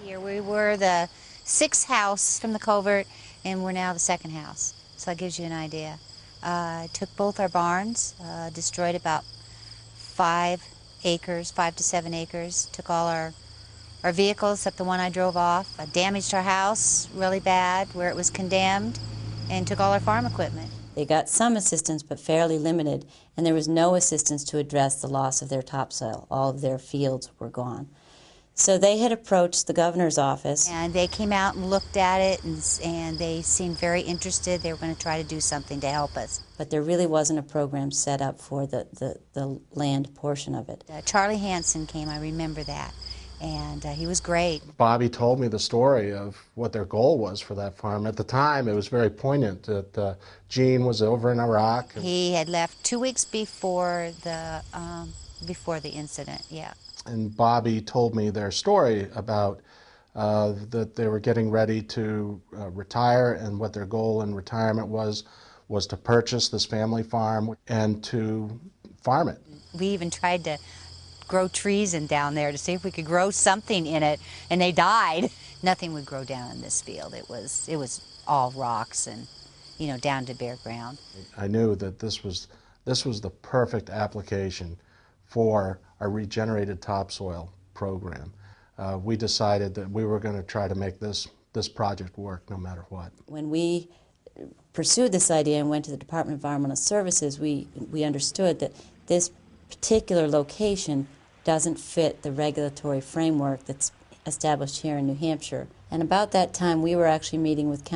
Here we were the 6th house from the culvert, and we're now the 2nd house. So that gives you an idea. Took both our barns, destroyed about 5 acres, 5 to 7 acres. Took all our vehicles except the one I drove off. Damaged our house really bad where it was condemned, and took all our farm equipment. They got some assistance, but fairly limited, and there was no assistance to address the loss of their topsoil. All of their fields were gone. So they had approached the governor's office. And they came out and looked at it, and they seemed very interested. They were going to try to do something to help us. But there really wasn't a program set up for the land portion of it. Charlie Hansen came, I remember that, and he was great. Bobby told me the story of what their goal was for that farm. At the time, it was very poignant that Gene was over in Iraq. He had left 2 weeks before the incident, yeah. And Bobby told me their story about that they were getting ready to retire, and what their goal in retirement was to purchase this family farm and to farm it. We even tried to grow trees down there to see if we could grow something in it, and they died. Nothing would grow down in this field. It was all rocks and, you know, down to bare ground. I knew that this was the perfect application for a regenerated topsoil program. We decided that we were going to try to make this project work no matter what. When we pursued this idea and went to the Department of Environmental Services, we understood that this particular location doesn't fit the regulatory framework that's established here in New Hampshire. And about that time, we were actually meeting with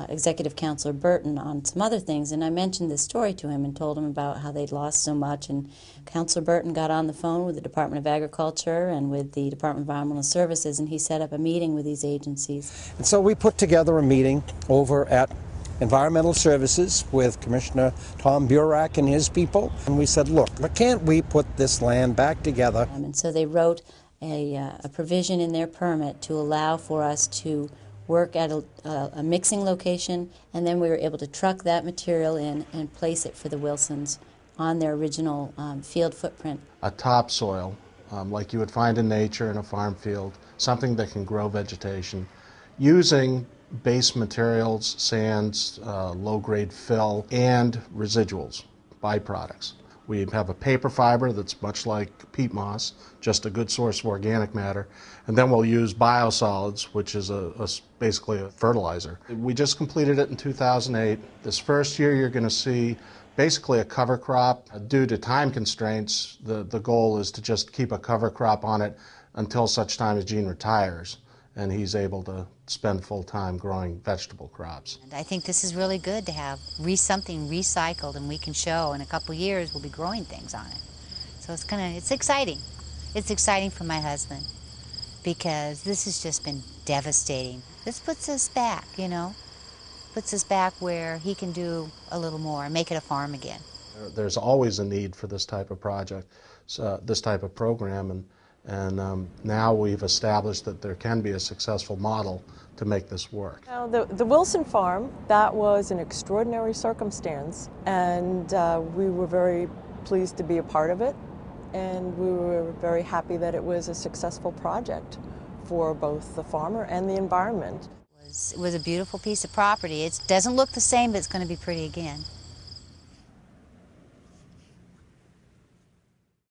Executive Counselor Burton on some other things, and I mentioned this story to him and told him about how they'd lost so much, and Counselor Burton got on the phone with the Department of Agriculture and with the Department of Environmental Services, and he set up a meeting with these agencies. And so we put together a meeting over at Environmental Services with Commissioner Tom Burak and his people, and we said, look, can't we put this land back together? And so they wrote a provision in their permit to allow for us to work at a mixing location, and then we were able to truck that material in and place it for the Wilsons on their original field footprint. A topsoil, like you would find in nature in a farm field, something that can grow vegetation, using base materials, sands, low-grade fill, and residuals, byproducts. We have a paper fiber that's much like peat moss, just a good source of organic matter, and then we'll use biosolids, which is basically a fertilizer. We just completed it in 2008. This first year you're going to see basically a cover crop. Due to time constraints, the goal is to just keep a cover crop on it until such time as Gene retires and he's able to spend full time growing vegetable crops. And I think this is really good to have something recycled, and we can show in a couple of years we'll be growing things on it. So it's exciting. It's exciting for my husband because this has just been devastating. This puts us back, you know, puts us back where he can do a little more and make it a farm again. There's always a need for this type of project, this type of program, and now we've established that there can be a successful model to make this work. Now, the Wilson farm, that was an extraordinary circumstance, and we were very pleased to be a part of it, and we were very happy that it was a successful project for both the farmer and the environment. It was a beautiful piece of property. It doesn't look the same, but it's going to be pretty again.